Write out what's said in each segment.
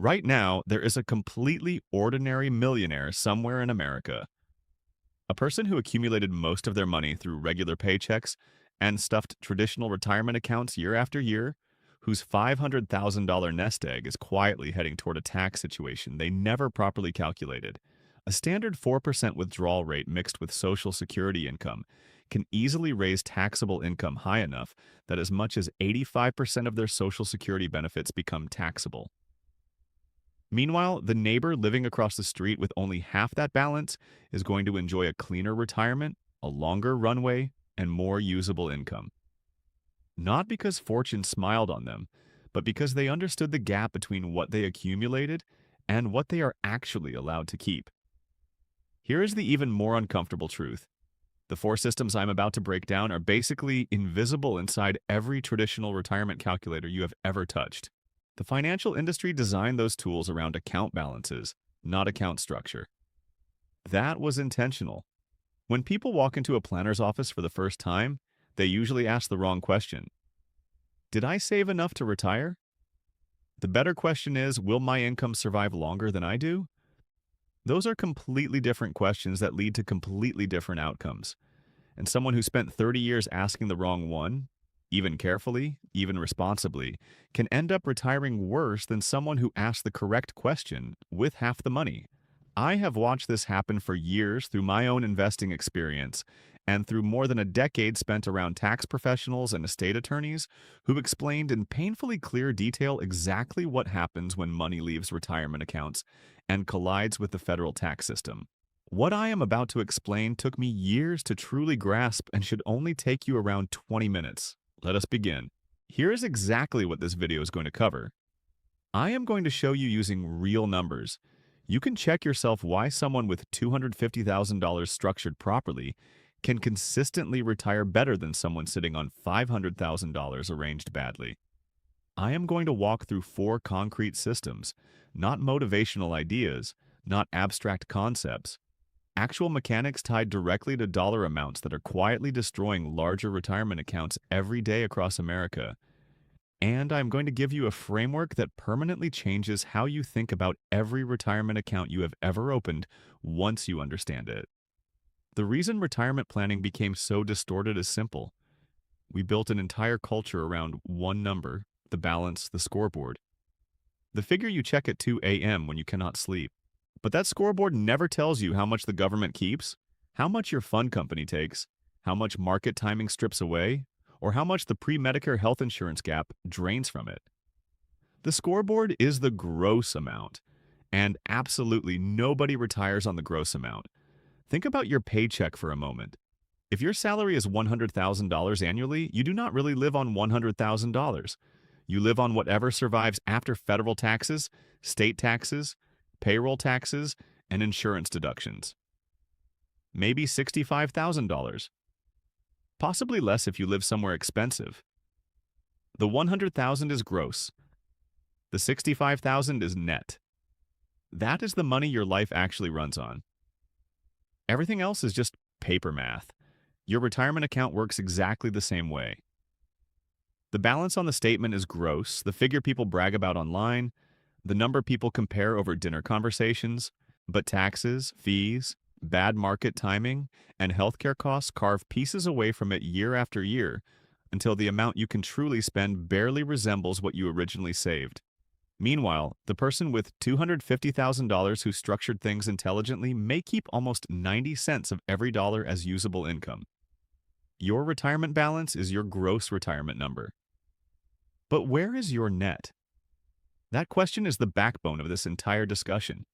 Right now, there is a completely ordinary millionaire somewhere in America, a person who accumulated most of their money through regular paychecks and stuffed traditional retirement accounts year after year, whose $500,000 nest egg is quietly heading toward a tax situation they never properly calculated. A standard 4% withdrawal rate mixed with Social Security income can easily raise taxable income high enough that as much as 85% of their Social Security benefits become taxable. Meanwhile, the neighbor living across the street with only half that balance is going to enjoy a cleaner retirement, a longer runway, and more usable income. Not because fortune smiled on them, but because they understood the gap between what they accumulated and what they are actually allowed to keep. Here is the even more uncomfortable truth. The four systems I'm about to break down are basically invisible inside every traditional retirement calculator you have ever touched. The financial industry designed those tools around account balances, not account structure. That was intentional. When people walk into a planner's office for the first time, they usually ask the wrong question. Did I save enough to retire? The better question is, will my income survive longer than I do? Those are completely different questions that lead to completely different outcomes. And someone who spent 30 years asking the wrong one, even carefully, even responsibly, can end up retiring worse than someone who asked the correct question with half the money. I have watched this happen for years through my own investing experience and through more than a decade spent around tax professionals and estate attorneys who explained in painfully clear detail exactly what happens when money leaves retirement accounts and collides with the federal tax system. What I am about to explain took me years to truly grasp and should only take you around 20 minutes. Let us begin. Here is exactly what this video is going to cover. I am going to show you using real numbers. You can check yourself why someone with $250,000 structured properly can consistently retire better than someone sitting on $500,000 arranged badly. I am going to walk through four concrete systems, not motivational ideas, not abstract concepts. Actual mechanics tied directly to dollar amounts that are quietly destroying larger retirement accounts every day across America. And I'm going to give you a framework that permanently changes how you think about every retirement account you have ever opened once you understand it. The reason retirement planning became so distorted is simple. We built an entire culture around one number, the balance, the scoreboard. The figure you check at 2 a.m. when you cannot sleep. But that scoreboard never tells you how much the government keeps, how much your fund company takes, how much market timing strips away, or how much the pre-Medicare health insurance gap drains from it. The scoreboard is the gross amount, and absolutely nobody retires on the gross amount. Think about your paycheck for a moment. If your salary is $100,000 annually, you do not really live on $100,000. You live on whatever survives after federal taxes, state taxes, payroll taxes, and insurance deductions. Maybe $65,000. Possibly less if you live somewhere expensive. The $100,000 is gross. The $65,000 is net. That is the money your life actually runs on. Everything else is just paper math. Your retirement account works exactly the same way. The balance on the statement is gross, the figure people brag about online, the number people compare over dinner conversations, but taxes, fees, bad market timing, and healthcare costs carve pieces away from it year after year until the amount you can truly spend barely resembles what you originally saved. Meanwhile, the person with $250,000 who structured things intelligently may keep almost 90 cents of every dollar as usable income. Your retirement balance is your gross retirement number. But where is your net? That question is the backbone of this entire discussion.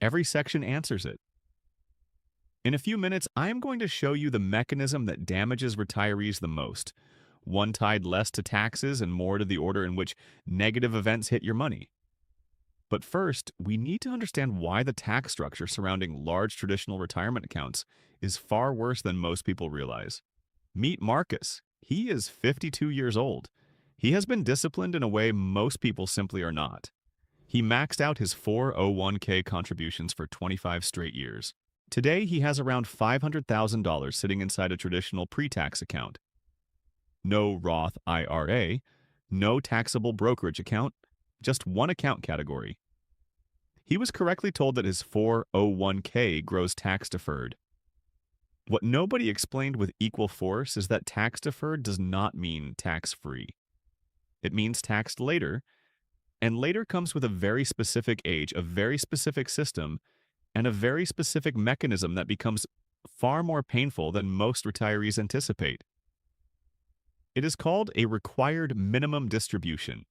Every section answers it. In a few minutes, I am going to show you the mechanism that damages retirees the most, one tied less to taxes and more to the order in which negative events hit your money. But first, we need to understand why the tax structure surrounding large traditional retirement accounts is far worse than most people realize. Meet Marcus. He is 52 years old. He has been disciplined in a way most people simply are not. He maxed out his 401k contributions for 25 straight years. Today, he has around $500,000 sitting inside a traditional pre-tax account. No Roth IRA, no taxable brokerage account, just one account category, He was correctly told that his 401k grows tax deferred. What nobody explained with equal force is that tax deferred does not mean tax free. It means taxed later, and later comes with a very specific age, a very specific system, and a very specific mechanism that becomes far more painful than most retirees anticipate. It is called a required minimum distribution.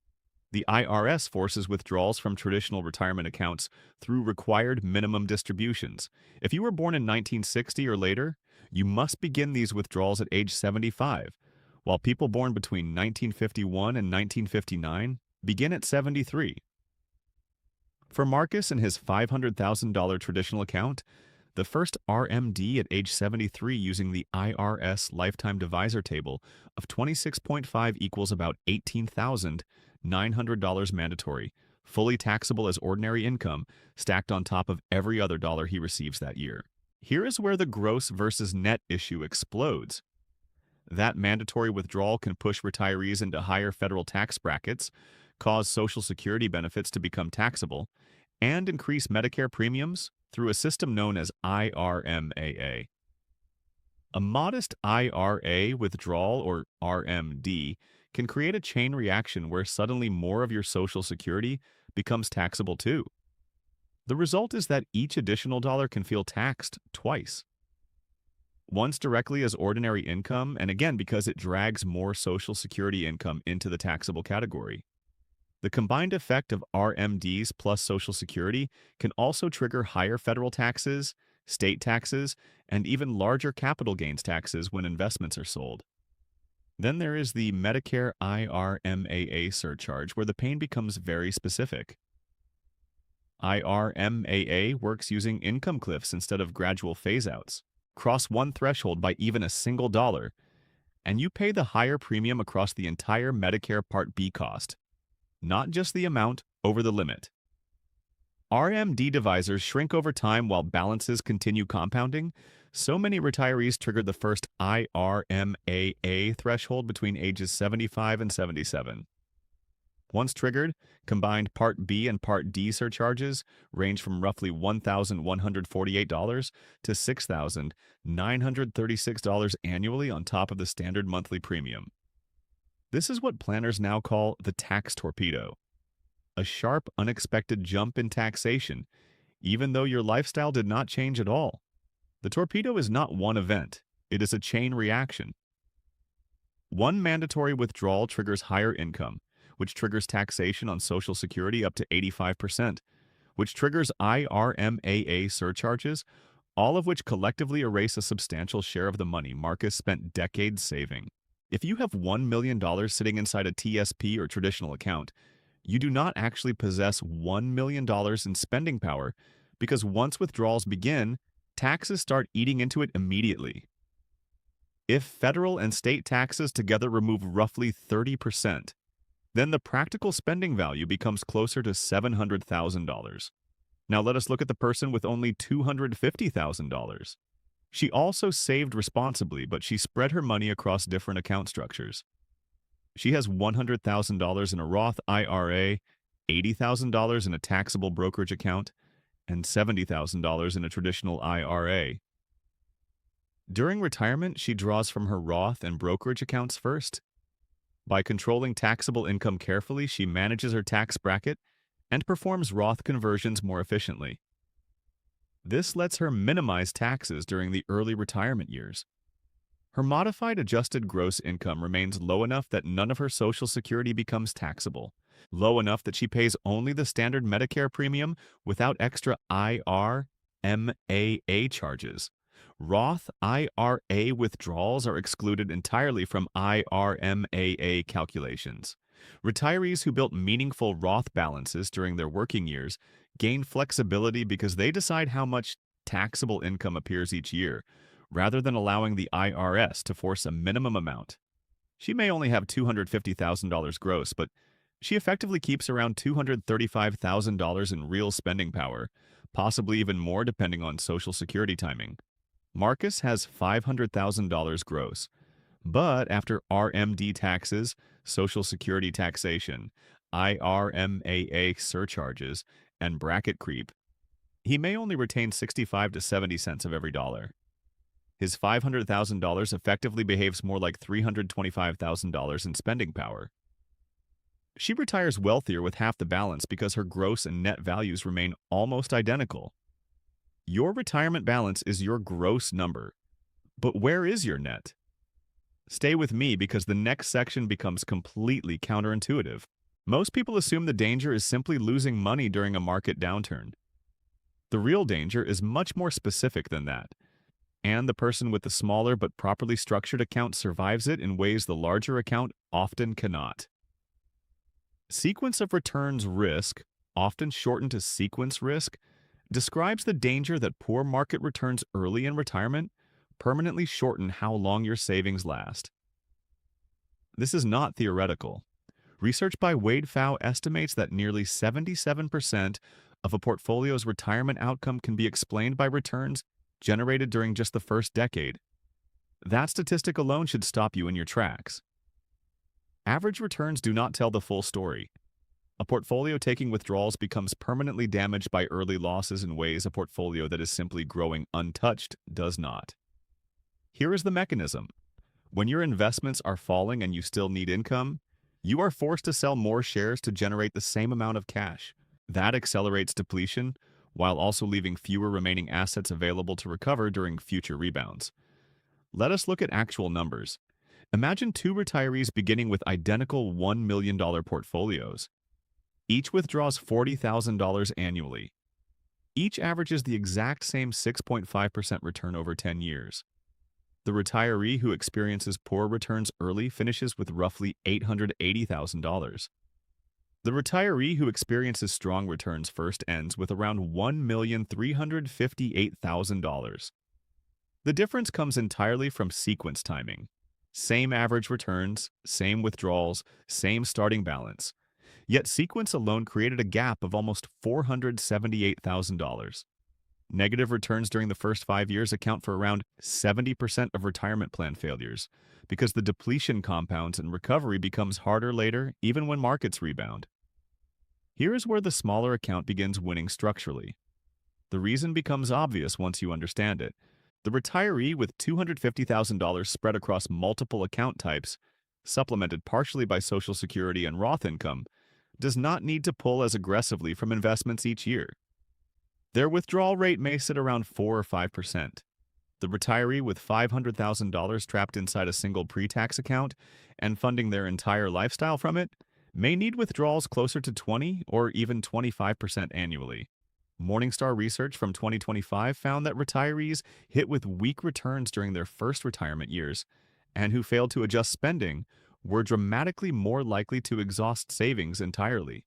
The IRS forces withdrawals from traditional retirement accounts through required minimum distributions. If you were born in 1960 or later, you must begin these withdrawals at age 75, while people born between 1951 and 1959 begin at 73. For Marcus and his $500,000 traditional account, the first RMD at age 73 using the IRS lifetime divisor table of 26.5 equals about $18,900 mandatory, fully taxable as ordinary income, stacked on top of every other dollar he receives that year. Here is where the gross versus net issue explodes. That mandatory withdrawal can push retirees into higher federal tax brackets, cause Social Security benefits to become taxable, and increase Medicare premiums through a system known as IRMAA. A modest IRA withdrawal, or RMD, can create a chain reaction where suddenly more of your Social Security becomes taxable too. The result is that each additional dollar can feel taxed twice. Once directly as ordinary income, and again because it drags more Social Security income into the taxable category. The combined effect of RMDs plus Social Security can also trigger higher federal taxes, state taxes, and even larger capital gains taxes when investments are sold. Then there is the Medicare IRMAA surcharge, where the pain becomes very specific. IRMAA works using income cliffs instead of gradual phase-outs. Cross one threshold by even a single dollar, and you pay the higher premium across the entire Medicare Part B cost, not just the amount over the limit. RMD divisors shrink over time while balances continue compounding. So many retirees triggered the first IRMAA threshold between ages 75 and 77. Once triggered, combined Part B and Part D surcharges range from roughly $1,148 to $6,936 annually on top of the standard monthly premium. This is what planners now call the tax torpedo, a sharp, unexpected jump in taxation, even though your lifestyle did not change at all. The torpedo is not one event, it is a chain reaction. One mandatory withdrawal triggers higher income, which triggers taxation on Social Security up to 85%, which triggers IRMAA surcharges, all of which collectively erase a substantial share of the money Marcus spent decades saving. If you have $1 million sitting inside a TSP or traditional account, you do not actually possess $1 million in spending power because once withdrawals begin, taxes start eating into it immediately. If federal and state taxes together remove roughly 30%, then the practical spending value becomes closer to $700,000. Now let us look at the person with only $250,000. She also saved responsibly, but she spread her money across different account structures. She has $100,000 in a Roth IRA, $80,000 in a taxable brokerage account, and $70,000 in a traditional IRA. During retirement, she draws from her Roth and brokerage accounts first. By controlling taxable income carefully, she manages her tax bracket and performs Roth conversions more efficiently. This lets her minimize taxes during the early retirement years. Her modified adjusted gross income remains low enough that none of her Social Security becomes taxable, low enough that she pays only the standard Medicare premium without extra IRMAA charges. Roth IRA withdrawals are excluded entirely from IRMAA calculations. Retirees who built meaningful Roth balances during their working years gain flexibility because they decide how much taxable income appears each year, rather than allowing the IRS to force a minimum amount. She may only have $250,000 gross, but she effectively keeps around $235,000 in real spending power, possibly even more depending on Social Security timing. Marcus has $500,000 gross, but after RMD taxes, Social Security taxation, IRMAA surcharges, and bracket creep, he may only retain 65 to 70 cents of every dollar. His $500,000 effectively behaves more like $325,000 in spending power. She retires wealthier with half the balance because her gross and net values remain almost identical. Your retirement balance is your gross number. But where is your net? Stay with me because the next section becomes completely counterintuitive. Most people assume the danger is simply losing money during a market downturn. The real danger is much more specific than that, and the person with the smaller but properly structured account survives it in ways the larger account often cannot. Sequence of returns risk, often shortened to sequence risk, describes the danger that poor market returns early in retirement permanently shorten how long your savings last. This is not theoretical. Research by Wade Pfau estimates that nearly 77% of a portfolio's retirement outcome can be explained by returns generated during just the first decade. That statistic alone should stop you in your tracks. Average returns do not tell the full story. A portfolio taking withdrawals becomes permanently damaged by early losses in ways a portfolio that is simply growing untouched does not. Here is the mechanism. When your investments are falling and you still need income, you are forced to sell more shares to generate the same amount of cash. That accelerates depletion, while also leaving fewer remaining assets available to recover during future rebounds. Let us look at actual numbers. Imagine two retirees beginning with identical $1 million portfolios. Each withdraws $40,000 annually. Each averages the exact same 6.5% return over 10 years. The retiree who experiences poor returns early finishes with roughly $880,000. The retiree who experiences strong returns first ends with around $1,358,000. The difference comes entirely from sequence timing. Same average returns, same withdrawals, same starting balance. Yet sequence alone created a gap of almost $478,000. Negative returns during the first 5 years account for around 70% of retirement plan failures, because the depletion compounds and recovery becomes harder later, even when markets rebound. Here is where the smaller account begins winning structurally. The reason becomes obvious once you understand it. The retiree with $250,000 spread across multiple account types, supplemented partially by Social Security and Roth income, does not need to pull as aggressively from investments each year. Their withdrawal rate may sit around 4 or 5%. The retiree with $500,000 trapped inside a single pre-tax account and funding their entire lifestyle from it may need withdrawals closer to 20 or even 25% annually. Morningstar research from 2025 found that retirees hit with weak returns during their first retirement years and who failed to adjust spending were dramatically more likely to exhaust savings entirely.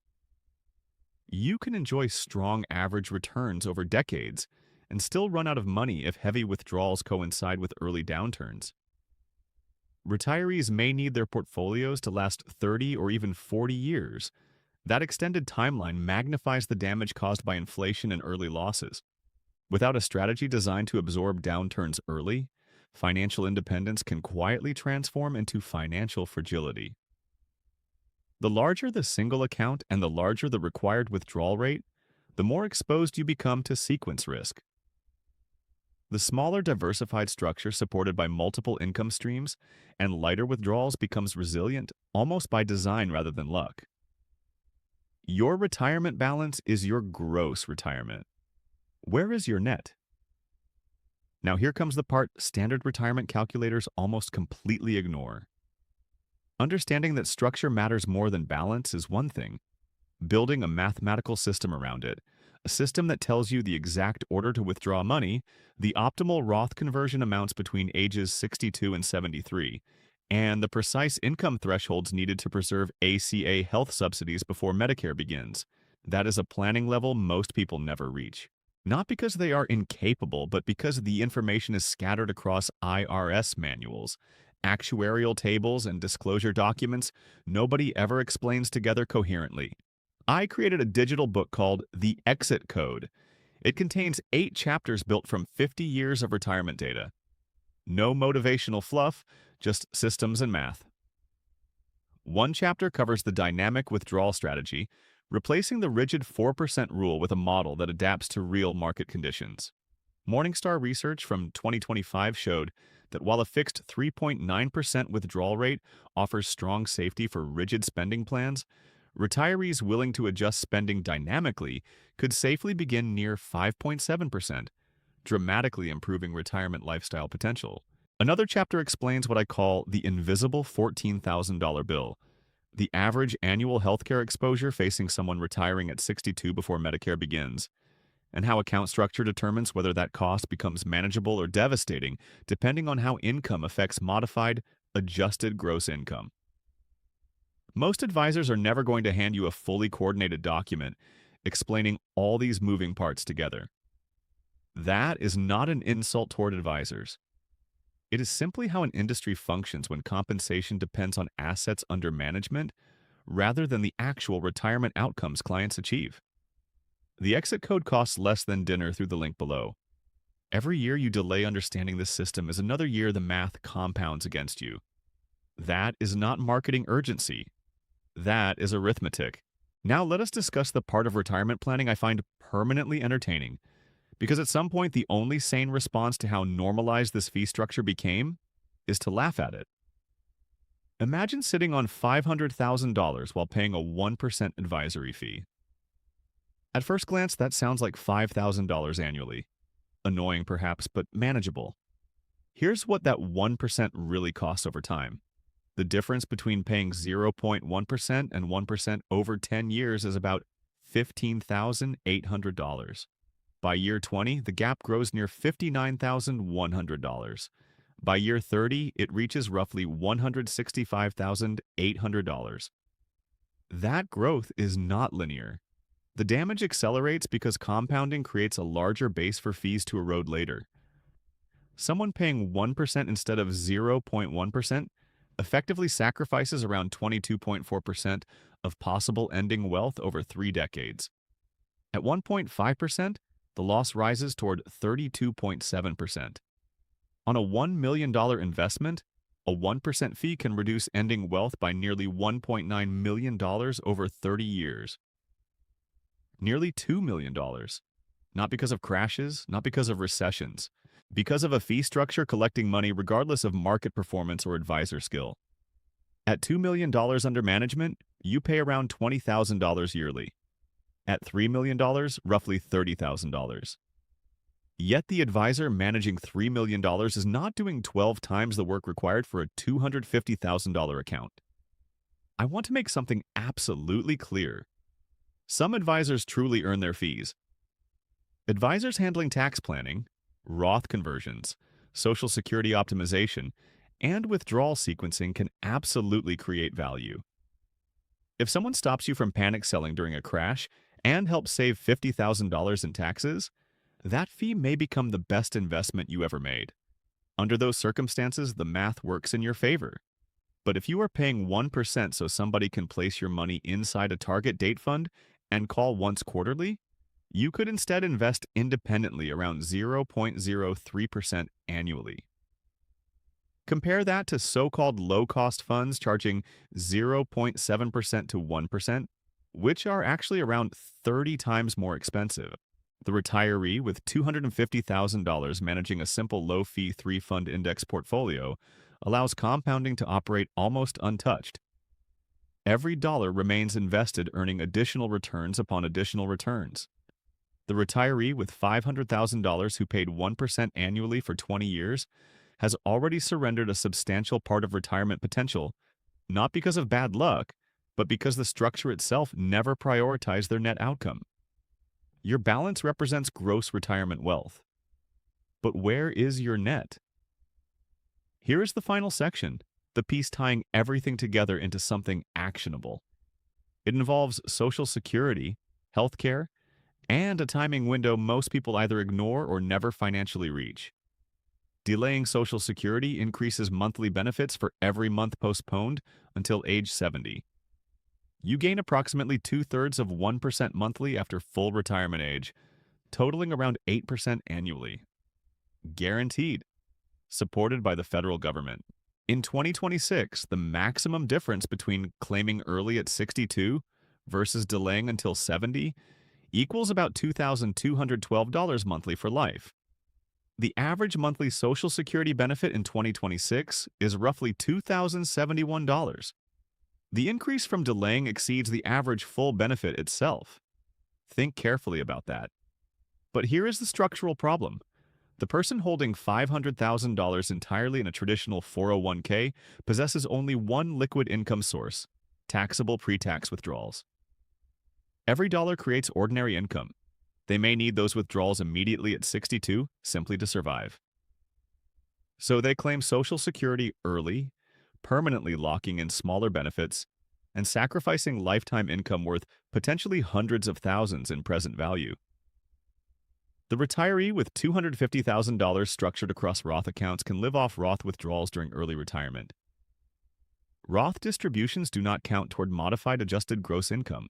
You can enjoy strong average returns over decades and still run out of money if heavy withdrawals coincide with early downturns. Retirees may need their portfolios to last 30 or even 40 years. That extended timeline magnifies the damage caused by inflation and early losses. Without a strategy designed to absorb downturns early, financial independence can quietly transform into financial fragility. The larger the single account and the larger the required withdrawal rate, the more exposed you become to sequence risk. The smaller diversified structure supported by multiple income streams and lighter withdrawals becomes resilient almost by design rather than luck. Your retirement balance is your gross retirement. Where is your net? Now here comes the part standard retirement calculators almost completely ignore. Understanding that structure matters more than balance is one thing. Building a mathematical system around it, a system that tells you the exact order to withdraw money, the optimal Roth conversion amounts between ages 62 and 73, and the precise income thresholds needed to preserve ACA health subsidies before Medicare begins. That is a planning level most people never reach. Not because they are incapable, but because the information is scattered across IRS manuals, actuarial tables, and disclosure documents nobody ever explains together coherently. I created a digital book called The Exit Code. It contains 8 chapters built from 50 years of retirement data. No motivational fluff, just systems and math. One chapter covers the dynamic withdrawal strategy, replacing the rigid 4% rule with a model that adapts to real market conditions. Morningstar research from 2025 showed that while a fixed 3.9% withdrawal rate offers strong safety for rigid spending plans, retirees willing to adjust spending dynamically could safely begin near 5.7%, dramatically improving retirement lifestyle potential. Another chapter explains what I call the invisible $14,000 bill, the average annual healthcare exposure facing someone retiring at 62 before Medicare begins, and how account structure determines whether that cost becomes manageable or devastating, depending on how income affects modified, adjusted gross income. Most advisors are never going to hand you a fully coordinated document explaining all these moving parts together. That is not an insult toward advisors. It is simply how an industry functions when compensation depends on assets under management rather than the actual retirement outcomes clients achieve. The exit code costs less than dinner through the link below. Every year you delay understanding this system is another year the math compounds against you. That is not marketing urgency. That is arithmetic. Now let us discuss the part of retirement planning I find permanently entertaining, because at some point the only sane response to how normalized this fee structure became is to laugh at it. Imagine sitting on $500,000 while paying a 1% advisory fee. At first glance, that sounds like $5,000 annually. Annoying perhaps, but manageable. Here's what that 1% really costs over time. The difference between paying 0.1% and 1% over 10 years is about $15,800. By year 20, the gap grows near $59,100. By year 30, it reaches roughly $165,800. That growth is not linear. The damage accelerates because compounding creates a larger base for fees to erode later. Someone paying 1% instead of 0.1% effectively sacrifices around 22.4% of possible ending wealth over 3 decades. At 1.5%, the loss rises toward 32.7%. On a $1 million investment, a 1% fee can reduce ending wealth by nearly $1.9 million over 30 years. Nearly $2 million. Not because of crashes, not because of recessions, because of a fee structure collecting money regardless of market performance or advisor skill. At $2 million under management, you pay around $20,000 yearly. At $3 million, roughly $30,000. Yet the advisor managing $3 million is not doing 12 times the work required for a $250,000 account. I want to make something absolutely clear. Some advisors truly earn their fees. Advisors handling tax planning, Roth conversions, Social Security optimization, and withdrawal sequencing can absolutely create value. If someone stops you from panic selling during a crash and helps save $50,000 in taxes, that fee may become the best investment you ever made. Under those circumstances, the math works in your favor. But if you are paying 1% so somebody can place your money inside a target date fund and call once quarterly, you could instead invest independently around 0.03% annually. Compare that to so-called low-cost funds charging 0.7% to 1%, which are actually around 30 times more expensive. The retiree with $250,000 managing a simple low-fee 3-fund index portfolio allows compounding to operate almost untouched. Every dollar remains invested, earning additional returns upon additional returns. The retiree with $500,000 who paid 1% annually for 20 years has already surrendered a substantial part of retirement potential, not because of bad luck, but because the structure itself never prioritized their net outcome. Your balance represents gross retirement wealth. But where is your net? Here is the final section, the piece tying everything together into something actionable. It involves Social Security, healthcare, and a timing window most people either ignore or never financially reach. Delaying Social Security increases monthly benefits for every month postponed until age 70. You gain approximately 2/3 of 1% monthly after full retirement age, totaling around 8% annually. Guaranteed. Supported by the federal government. In 2026, the maximum difference between claiming early at 62 versus delaying until 70 equals about $2,212 monthly for life. The average monthly Social Security benefit in 2026 is roughly $2,071. The increase from delaying exceeds the average full benefit itself. Think carefully about that. But here is the structural problem. The person holding $500,000 entirely in a traditional 401k possesses only one liquid income source: taxable pre-tax withdrawals. Every dollar creates ordinary income. They may need those withdrawals immediately at 62 simply to survive. So they claim Social Security early, permanently locking in smaller benefits, and sacrificing lifetime income worth potentially hundreds of thousands in present value. The retiree with $250,000 structured across Roth accounts can live off Roth withdrawals during early retirement. Roth distributions do not count toward modified adjusted gross income.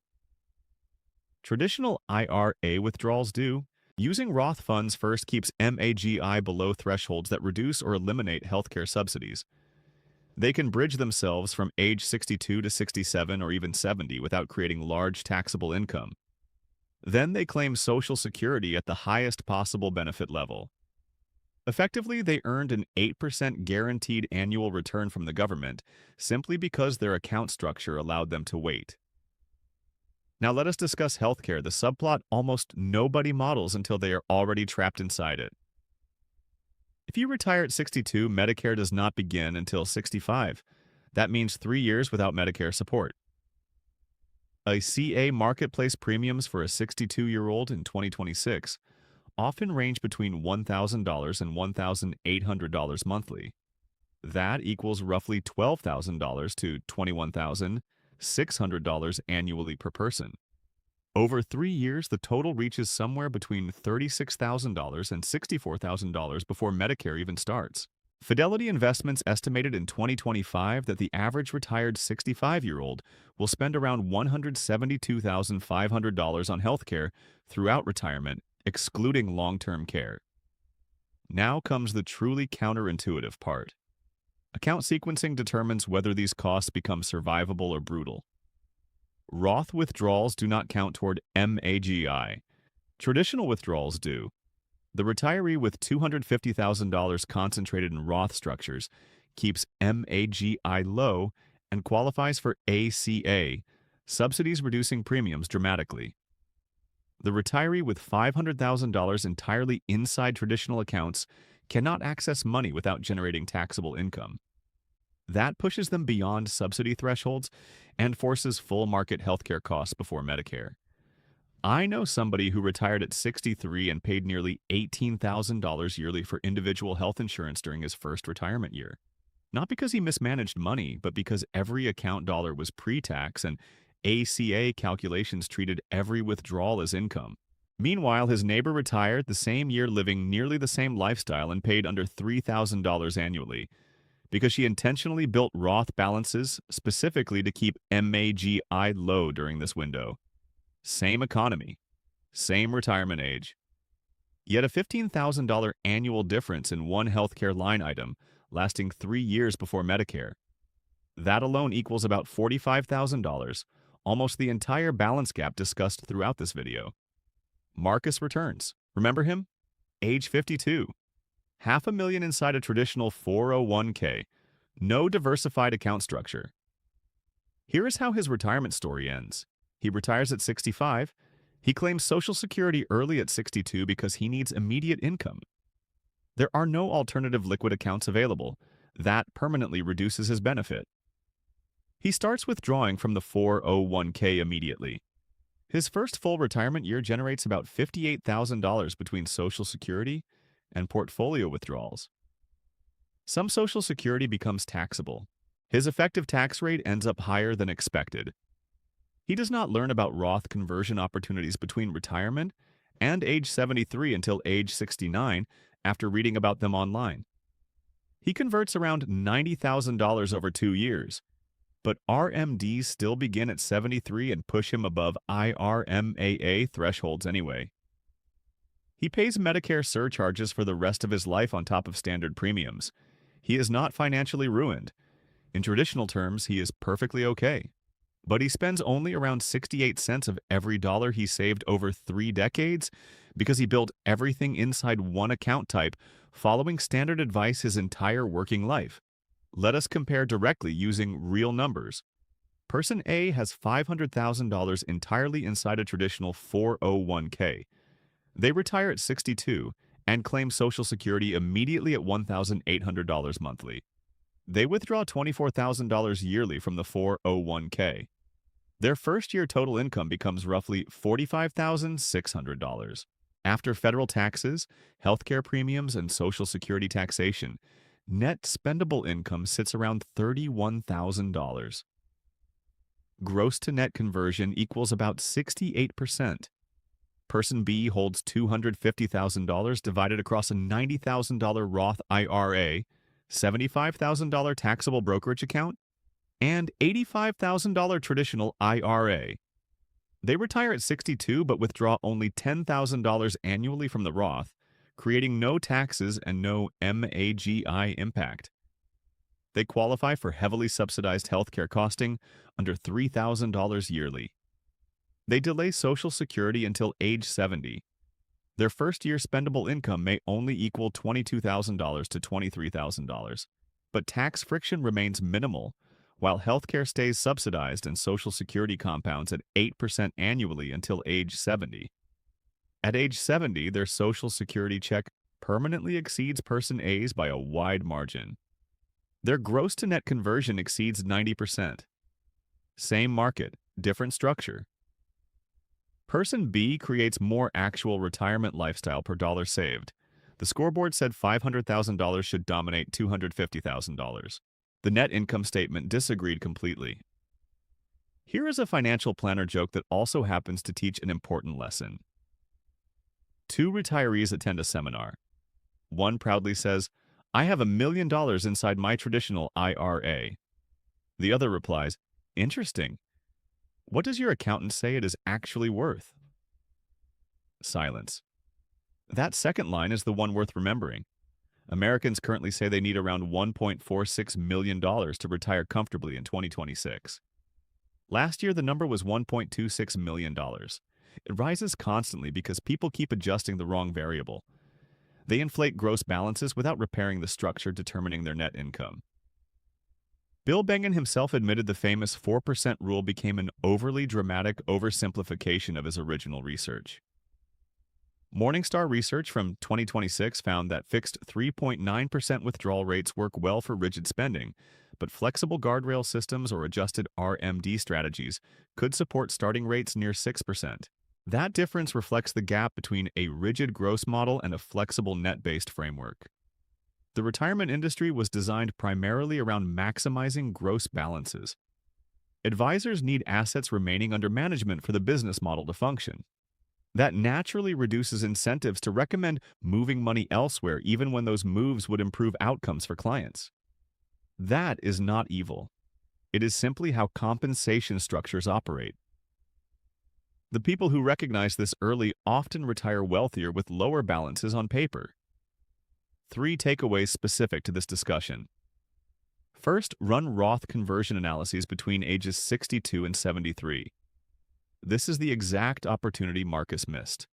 Traditional IRA withdrawals do. Using Roth funds first keeps MAGI below thresholds that reduce or eliminate healthcare subsidies. They can bridge themselves from age 62 to 67 or even 70 without creating large taxable income. Then they claim Social Security at the highest possible benefit level. Effectively, they earned an 8% guaranteed annual return from the government simply because their account structure allowed them to wait. Now let us discuss healthcare, the subplot almost nobody models until they are already trapped inside it. If you retire at 62, Medicare does not begin until 65. That means 3 years without Medicare support. A CA marketplace premiums for a 62-year-old in 2026 often range between $1,000 and $1,800 monthly. That equals roughly $12,000 to $21,600 annually per person. Over 3 years, the total reaches somewhere between $36,000 and $64,000 before Medicare even starts. Fidelity Investments estimated in 2025 that the average retired 65-year-old will spend around $172,500 on healthcare throughout retirement, excluding long-term care. Now comes the truly counterintuitive part. Account sequencing determines whether these costs become survivable or brutal. Roth withdrawals do not count toward MAGI. Traditional withdrawals do. The retiree with $250,000 concentrated in Roth structures keeps MAGI low and qualifies for ACA, subsidies reducing premiums dramatically. The retiree with $500,000 entirely inside traditional accounts cannot access money without generating taxable income. That pushes them beyond subsidy thresholds and forces full market healthcare costs before Medicare. I know somebody who retired at 63 and paid nearly $18,000 yearly for individual health insurance during his first retirement year. Not because he mismanaged money, but because every account dollar was pre-tax and ACA calculations treated every withdrawal as income. Meanwhile, his neighbor retired the same year living nearly the same lifestyle and paid under $3,000 annually because she intentionally built Roth balances specifically to keep MAGI low during this window. Same economy, same retirement age. Yet a $15,000 annual difference in one healthcare line item lasting 3 years before Medicare. That alone equals about $45,000, almost the entire balance gap discussed throughout this video. Marcus returns. Remember him? Age 52. $500,000 inside a traditional 401k. No diversified account structure. Here is how his retirement story ends. He retires at 65. He claims Social Security early at 62 because he needs immediate income. There are no alternative liquid accounts available. That permanently reduces his benefit. He starts withdrawing from the 401k immediately. His first full retirement year generates about $58,000 between Social Security and portfolio withdrawals. Some Social Security becomes taxable. His effective tax rate ends up higher than expected. He does not learn about Roth conversion opportunities between retirement and age 73 until age 69 after reading about them online. He converts around $90,000 over 2 years, but RMDs still begin at 73 and push him above IRMAA thresholds anyway. He pays Medicare surcharges for the rest of his life on top of standard premiums. He is not financially ruined. In traditional terms, he is perfectly okay. But he spends only around 68 cents of every dollar he saved over 3 decades because he built everything inside one account type, following standard advice his entire working life. Let us compare directly using real numbers. Person A has $500,000 entirely inside a traditional 401k. They retire at 62 and claim Social Security immediately at $1,800 monthly. They withdraw $24,000 yearly from the 401k. Their first year total income becomes roughly $45,600. After federal taxes, healthcare premiums, and Social Security taxation, net spendable income sits around $31,000. Gross to net conversion equals about 68%. Person B holds $250,000 divided across a $90,000 Roth IRA, $75,000 taxable brokerage account, and $85,000 traditional IRA. They retire at 62 but withdraw only $10,000 annually from the Roth, creating no taxes and no MAGI impact. They qualify for heavily subsidized healthcare costing under $3,000 yearly. They delay Social Security until age 70. Their first-year spendable income may only equal $22,000 to $23,000, but tax friction remains minimal, while healthcare stays subsidized and Social Security compounds at 8% annually until age 70. At age 70, their Social Security check permanently exceeds Person A's by a wide margin. Their gross-to-net conversion exceeds 90%. Same market, different structure. Person B creates more actual retirement lifestyle per dollar saved. The scoreboard said $500,000 should dominate $250,000. The net income statement disagreed completely. Here is a financial planner joke that also happens to teach an important lesson. Two retirees attend a seminar. One proudly says, "I have $1 million inside my traditional IRA." The other replies, "Interesting. What does your accountant say it is actually worth?" Silence. That second line is the one worth remembering. Americans currently say they need around $1.46 million to retire comfortably in 2026. Last year, the number was $1.26 million. It rises constantly because people keep adjusting the wrong variable. They inflate gross balances without repairing the structure determining their net income. Bill Bengen himself admitted the famous 4% rule became an overly dramatic oversimplification of his original research. Morningstar research from 2026 found that fixed 3.9% withdrawal rates work well for rigid spending, but flexible guardrail systems or adjusted RMD strategies could support starting rates near 6%. That difference reflects the gap between a rigid gross model and a flexible net-based framework. The retirement industry was designed primarily around maximizing gross balances. Advisors need assets remaining under management for the business model to function. That naturally reduces incentives to recommend moving money elsewhere even when those moves would improve outcomes for clients. That is not evil. It is simply how compensation structures operate. The people who recognize this early often retire wealthier with lower balances on paper. 3 takeaways specific to this discussion. First, run Roth conversion analyses between ages 62 and 73. This is the exact opportunity Marcus missed.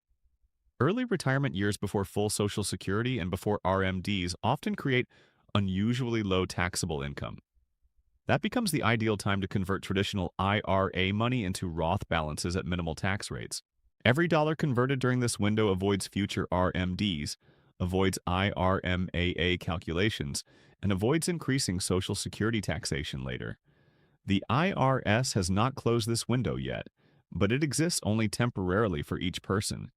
Early retirement years before full Social Security and before RMDs often create unusually low taxable income. That becomes the ideal time to convert traditional IRA money into Roth balances at minimal tax rates. Every dollar converted during this window avoids future RMDs, avoids IRMAA calculations, and avoids increasing Social Security taxation later. The IRS has not closed this window yet, but it exists only temporarily for each person.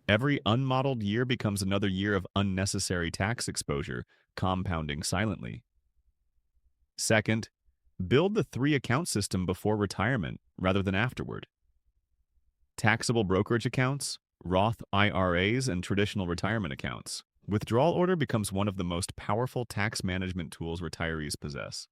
Every unmodeled year becomes another year of unnecessary tax exposure, compounding silently. Second, build the 3-account system before retirement rather than afterward. Taxable brokerage accounts, Roth IRAs, and traditional retirement accounts. Withdrawal order becomes one of the most powerful tax management tools retirees possess.